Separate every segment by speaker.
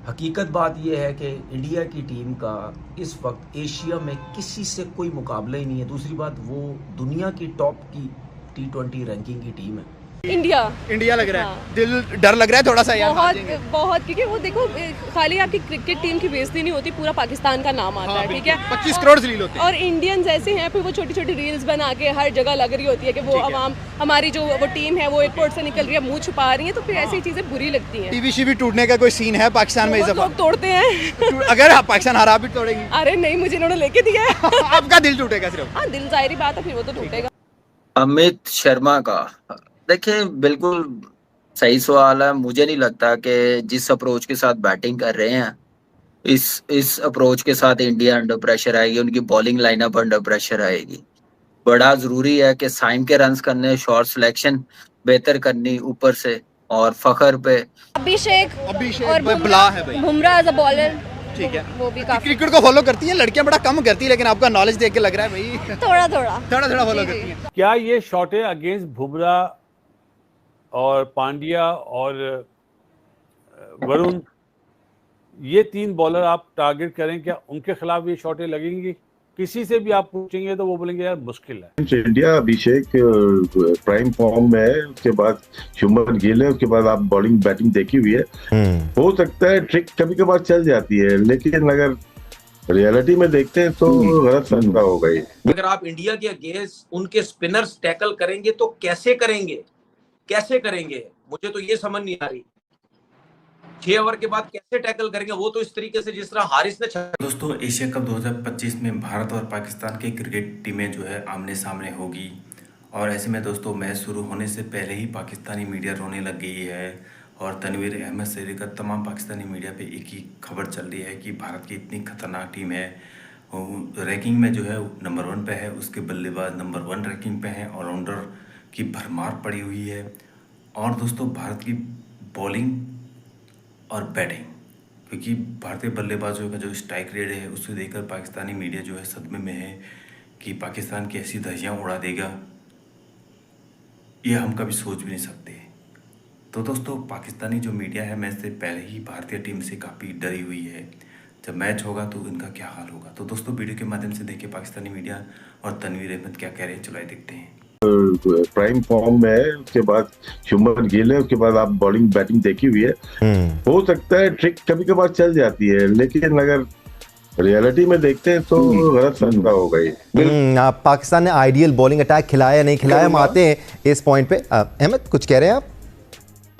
Speaker 1: हकीकत बात यह है कि इंडिया की टीम का इस वक्त एशिया में किसी से कोई मुकाबला ही नहीं है। दूसरी बात, वो दुनिया की टॉप की T20 रैंकिंग की टीम है।
Speaker 2: इंडिया लग रहा है।
Speaker 3: हाँ।
Speaker 2: दिल डर लग रहा है थोड़ा सा यार।
Speaker 3: बहुत क्योंकि वो देखो खाली आपकी क्रिकेट टीम की बेइज्जती नहीं होती, पूरा पाकिस्तान का नाम आता है, ठीक है।
Speaker 2: 25 करोड़ रील होती है
Speaker 3: और इंडियंस ऐसे हैं, फिर वो छोटी छोटी रील्स बना के हर जगह लग रही होती है कि वो अवाम हमारी जो वो टीम है वो एयरपोर्ट से निकल रही है, मुंह छुपा रही है, तो फिर ऐसी चीजें बुरी लगती हैं।
Speaker 2: टीवी शीवी टूटने का कोई सीन है पाकिस्तान में इस दफा?
Speaker 3: लोग तोड़ते हैं।
Speaker 2: अगर पाकिस्तान हरा भी तोड़ेंगे?
Speaker 3: अरे नहीं, मुझे इन्होंने लेके दिया है।
Speaker 2: आपका दिल टूटेगा सिर्फ?
Speaker 3: हाँ, दिल जाहिर बात है, फिर वो तो टूटेगा।
Speaker 4: अमित शर्मा का देखिए बिल्कुल सही सवाल है। मुझे नहीं लगता कि जिस अप्रोच के साथ बैटिंग कर रहे हैं इस अप्रोच के साथ इंडिया अंडर प्रेशर आएगी, उनकी बॉलिंग लाइनअप अंडर प्रेशर आएगी। बड़ा जरूरी है कि साइम के रन्स करने, शॉट सिलेक्शन बेहतर करनी ऊपर से, और फखर पे
Speaker 5: अभिषेक और
Speaker 2: बला है भाई।
Speaker 5: बुमराह एज अ बॉलर,
Speaker 2: ठीक है।
Speaker 5: वो भी काफी
Speaker 2: क्रिकेट को फॉलो करती है लड़कियां, बड़ा कम करती है, लेकिन आपका नॉलेज देख के लग रहा है भाई
Speaker 5: थोड़ा
Speaker 2: थोड़ा फॉलो करती है।
Speaker 6: क्या ये शॉट है अगेंस्ट बुमराह और पांड्या और वरुण, ये तीन बॉलर आप टारगेट करें, क्या उनके खिलाफ ये शॉटें लगेंगी? किसी से भी आप पूछेंगे तो वो बोलेंगे यार मुश्किल है।
Speaker 7: इंडिया अभिषेक प्राइम फॉर्म में है, उसके बाद शुभमन गिल है, उसके बाद आप बॉलिंग बैटिंग देखी हुई है। हो सकता है ट्रिक कभी कभार चल जाती है, लेकिन अगर रियलिटी में देखते हैं तो गलत फैसला होगा ही।
Speaker 1: अगर आप इंडिया के अगेंस्ट उनके स्पिनर्स टैकल करेंगे तो कैसे करेंगे? मुझे तो ये समझ नहीं आ रही। 6 ओवर के बाद कैसे टैकल करेंगे? वो तो इस तरीके से जिस तरह हारिस ने
Speaker 8: दोस्तों, एशिया कप 2025 में भारत और पाकिस्तान की क्रिकेट टीमें जो है आमने सामने होगी, और ऐसे में दोस्तों मैच शुरू होने से पहले ही पाकिस्तानी मीडिया रोने लग गई है, और तनवीर अहमद से लेकर तमाम पाकिस्तानी मीडिया पे एक ही खबर चल रही है कि भारत की इतनी खतरनाक टीम है, रैंकिंग में जो है नंबर 1 पे है, उसके बल्लेबाज नंबर 1 रैंकिंग पे हैं, ऑलराउंडर की भरमार पड़ी हुई है। और दोस्तों भारत की बॉलिंग और बैटिंग, क्योंकि भारतीय बल्लेबाजों का जो स्ट्राइक रेट है उसे देखकर पाकिस्तानी मीडिया जो है सदमे में है कि पाकिस्तान की ऐसी धज्जियां उड़ा देगा, ये हम कभी सोच भी नहीं सकते। तो दोस्तों पाकिस्तानी जो मीडिया है मैच से पहले ही भारतीय टीम से काफ़ी डरी हुई है, जब मैच होगा तो इनका क्या हाल होगा। तो दोस्तों वीडियो के माध्यम से देखिए पाकिस्तानी मीडिया और तनवीर अहमद क्या कह रहे हैं, चलो आइए देखते हैं।
Speaker 7: प्राइम फॉर्म में है, उसके बाद शुभमन गिल है, उसके बाद आप बॉलिंग बैटिंग देखी हुई है। हो सकता है ट्रिक कभी कभार चल जाती है, लेकिन अगर रियलिटी में देखते हैं तो गलत फैसला होगा ही।
Speaker 9: आप पाकिस्तान ने आइडियल बॉलिंग अटैक खिलाया नहीं खिलाया, हम आते हैं इस पॉइंट पे। अहमद कुछ कह रहे हैं आप?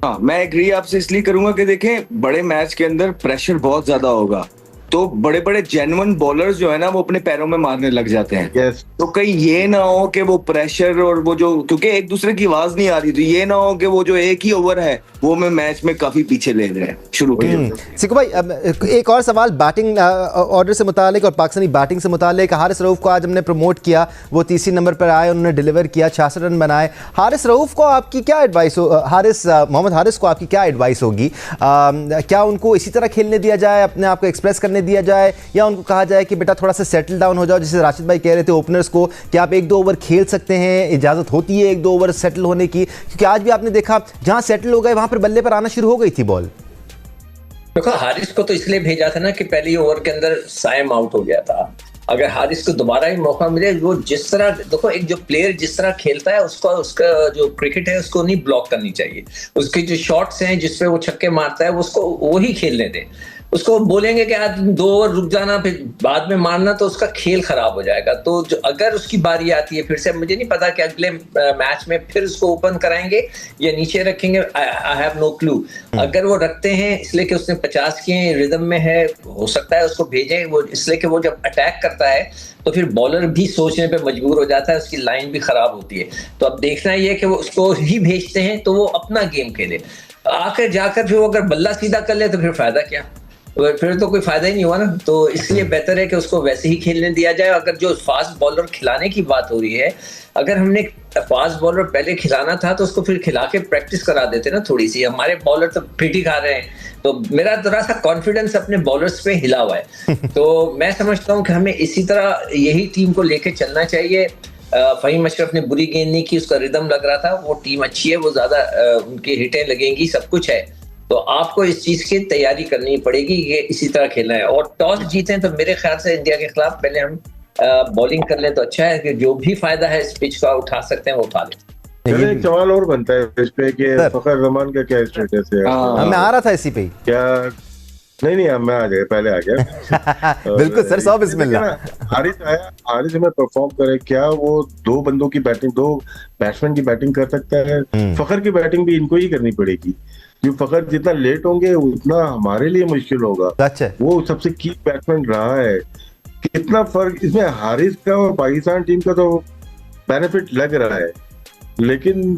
Speaker 10: हाँ, मैं एग्री आपसे इसलिए करूंगा कि देखें बड़े मैच के अंदर प्रेशर बहुत ज्यादा होगा, तो बड़े बड़े जेन्युइन बॉलर्स जो है ना वो अपने पैरों में मारने लग जाते हैं।
Speaker 7: yes.
Speaker 10: तो कहीं ये ना हो कि वो प्रेशर और वो जो, क्योंकि एक दूसरे की आवाज नहीं आ रही, तो ये ना हो कि वो जो एक ही ओवर है वो मैं मैच में काफी पीछे ले रहे हैं शुरू के।
Speaker 9: सिक्कू भाई, एक और सवाल बैटिंग ऑर्डर से मुतालिक और पाकिस्तानी बैटिंग से मुतालिक। हारिस रऊफ को आज हमने प्रमोट किया, वो तीसरी नंबर पर आए, उन्होंने डिलीवर किया, 66 रन बनाए। हारिस रऊफ को आपकी क्या एडवाइस हो, मोहम्मद हारिस को आपकी क्या एडवाइस होगी? क्या उनको इसी तरह खेलने दिया जाए, अपने आप को एक्सप्रेस करने दिया जाए, या उनको कहा जाए कि बेटा थोड़ा सा सेटल डाउन हो जाओ, जैसे राशिद भाई कह रहे थे ओपनर्स को कि आप 1-2 ओवर खेल सकते हैं, इजाज़त होती है 1-2 ओवर सेटल होने की, क्योंकि आज भी आपने देखा जहां सेटल हो गए वहां पर बल्ले पर आना शुरू हो गई थी बॉल।
Speaker 11: देखो हारिस को तो इसलिए भेजा था ना कि पहली ओवर के अंदर साइम आउट हो गया था। अगर हारिस को दोबारा ही मौका मिले, वो जिस तरह, देखो एक जो प्लेयर जिस तरह खेलता है उसका जो क्रिकेट है उसको नहीं ब्लॉक करनी चाहिए। उसके जो शॉट्स हैं जिसपे वो छक्के मारता है उसको वही खेलने दे। उसको बोलेंगे कि आज 2 ओवर रुक जाना फिर बाद में मारना, तो उसका खेल खराब हो जाएगा। तो जो अगर उसकी बारी आती है फिर से, मुझे नहीं पता कि अगले मैच में फिर उसको ओपन कराएंगे या नीचे रखेंगे, आई हैव नो क्लू। अगर वो रखते हैं इसलिए कि उसने 50 किए, रिदम में है, हो सकता है उसको भेजें, वो इसलिए कि वो जब अटैक करता है तो फिर बॉलर भी सोचने पे मजबूर हो जाता है, उसकी लाइन भी खराब होती है। तो अब देखना ये है कि वो उसको ही भेजते हैं तो वो अपना गेम खेले, आकर जाकर फिर वो अगर बल्ला सीधा कर ले तो फिर फायदा क्या, फिर तो कोई फायदा ही नहीं हुआ ना। तो इसलिए बेहतर है कि उसको वैसे ही खेलने दिया जाए। अगर जो फास्ट बॉलर खिलाने की बात हो रही है, अगर हमने फास्ट बॉलर पहले खिलाना था तो उसको फिर खिला के प्रैक्टिस करा देते ना थोड़ी सी। हमारे बॉलर तो फिट ही खा रहे हैं, तो मेरा थोड़ा सा कॉन्फिडेंस अपने बॉलर्स पे हिला हुआ है। तो मैं समझता हूँ कि हमें इसी तरह यही टीम को लेके चलना चाहिए। फहीम अशरफ ने बुरी गेंद नहीं की, उसका रिदम लग रहा था, वो टीम अच्छी है, वो ज्यादा उनकी हिटें लगेंगी, सब कुछ है। तो आपको इस चीज की तैयारी करनी पड़ेगी, ये इसी तरह खेलना है। और टॉस जीते तो मेरे ख्याल से इंडिया के खिलाफ पहले हम बॉलिंग कर ले तो अच्छा है, कि जो भी फायदा है इस पिच का उठा सकते हैं वो उठा लें।
Speaker 7: चलो एक सवाल और बनता है इस पे कि फखर जमान का क्या स्टेटस है?
Speaker 9: मैं आ रहा था इसी पे
Speaker 7: क्या नहीं मैं आ गया, पहले आ गया।
Speaker 9: बिल्कुल सर, 100 बिस्मिल्लाह।
Speaker 7: हारिस आया, हारिस में परफॉर्म करे, क्या वो दो बंदों की बैटिंग, दो बैट्समैन की बैटिंग कर सकता है? फखर की बैटिंग भी इनको ही करनी पड़ेगी, क्योंकि फखर जितना लेट होंगे उतना हमारे लिए मुश्किल होगा। वो सबसे की बैट्समैन रहा है। कितना फर्क इसमें हारिस का और पाकिस्तान टीम का तो बेनिफिट लग रहा है, लेकिन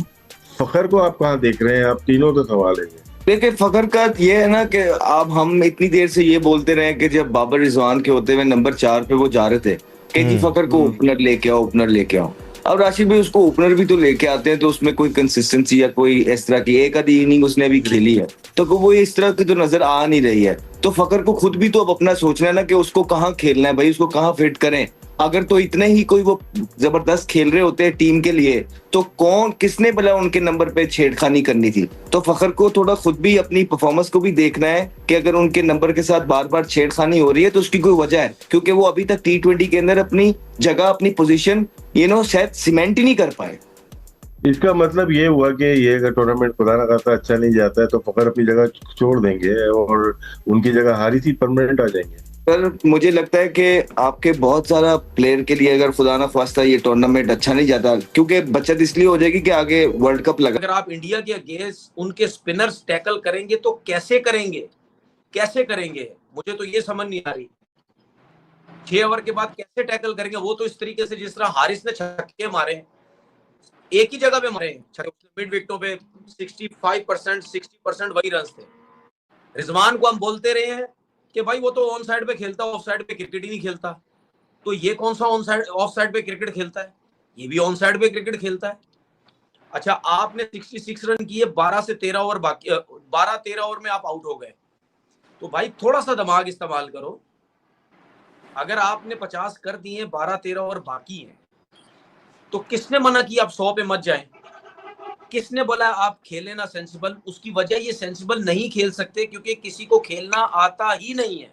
Speaker 7: फखर को आप कहाँ देख रहे हैं? आप तीनों तो सवाल है।
Speaker 10: देखिए फखर का ये है ना कि अब हम इतनी देर से ये बोलते रहे कि जब बाबर रिजवान के होते हुए नंबर 4 पे वो जा रहे थे कि जी फखर को ओपनर लेके आओ, ओपनर लेके आओ। अब राशिद भाई उसको ओपनर भी तो लेके आते हैं, तो उसमें कोई कंसिस्टेंसी या कोई इस तरह की एक आधी इनिंग उसने अभी खेली है, तो वो इस तरह की तो नजर आ नहीं रही है। तो फखर को खुद भी तो अब अपना सोचना है ना कि उसको कहाँ खेलना है भाई, उसको कहाँ फिट करें। अगर तो इतने ही कोई वो जबरदस्त खेल रहे होते हैं टीम के लिए, तो कौन किसने भला उनके नंबर पे छेड़खानी करनी थी? तो फखर को थोड़ा खुद भी अपनी परफॉर्मेंस को भी देखना है कि अगर उनके नंबर के साथ बार बार छेड़खानी हो रही है तो उसकी कोई वजह है, क्योंकि वो अभी तक T20 के अंदर अपनी जगह, अपनी पोजीशन शायद सीमेंट ही नहीं कर पाए।
Speaker 7: इसका मतलब ये हुआ कि ये अगर टूर्नामेंट खुदा ना खास्ता अच्छा नहीं जाता है तो फखर अपनी जगह छोड़ देंगे और उनकी जगह हारिस ही परमानेंट आ जाएंगे।
Speaker 10: सर मुझे लगता है कि आपके बहुत सारा प्लेयर के लिए अगर खुदा ना ख्वास्ता ये टूर्नामेंट अच्छा नहीं जाता, क्योंकि बचत इसलिए हो जाएगी कि आगे वर्ल्ड कप लगा।
Speaker 1: अगर आप इंडिया के अगेंस्ट उनके स्पिनर्स टैकल करेंगे तो कैसे करेंगे, कैसे करेंगे? मुझे तो ये समझ नहीं आ रही। 6 ओवर के बाद कैसे टैकल करेंगे? वो तो इस तरीके से जिस तरह हारिस ने छक्के मारे, एक ही जगह पे मारे मिड विकेटों पे 65%, 60% वही रन थे। रिजवान को हम बोलते रहे हैं कि भाई वो तो ऑन साइड पे खेलता, ऑफ साइड पे क्रिकेट ही नहीं खेलता। तो ये कौन सा ऑन साइड ऑफ साइड पे क्रिकेट खेलता है? ये भी ऑन साइड पे क्रिकेट खेलता है। अच्छा, आपने 66 रन किए, 12 से 13 ओवर बाकी, 12-13 ओवर में आप आउट हो गए। तो भाई थोड़ा सा दिमाग इस्तेमाल करो। अगर आपने 50 कर दिए, 12-13 ओवर बाकी हैं, तो किसने मना किया आप 100 पे मत जाएं? किसने बोला आप खेले ना सेंसिबल? उसकी वजह ये सेंसिबल नहीं खेल सकते क्योंकि किसी को खेलना आता ही नहीं है।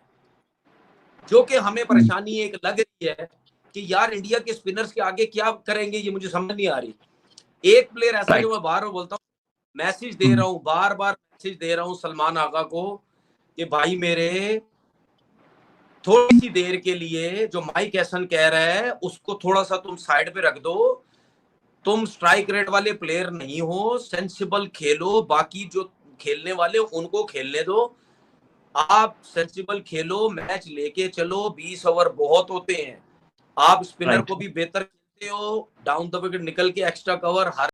Speaker 1: जो कि हमें परेशानी एक लग रही है कि यार इंडिया के स्पिनर्स के आगे क्या करेंगे, ये मुझे समझ नहीं आ रही। एक प्लेयर ऐसा जो मैं बार बार बोलता हूँ, मैसेज दे रहा हूँ, बार बार मैसेज दे रहा हूँ सलमान आगा को कि भाई मेरे थोड़ी सी देर के लिए जो माइक हैसन कह रहा है उसको थोड़ा सा तुम साइड पे रख दो। तुम स्ट्राइक रेट वाले प्लेयर नहीं हो, सेंसिबल खेलो, बाकी जो खेलने वाले उनको खेलने दो। आप सेंसिबल खेलो, मैच लेके चलो, 20 ओवर बहुत होते हैं। आप स्पिनर को भी बेहतर खेलते हो, डाउन द विकेट निकल के एक्स्ट्रा कवर हर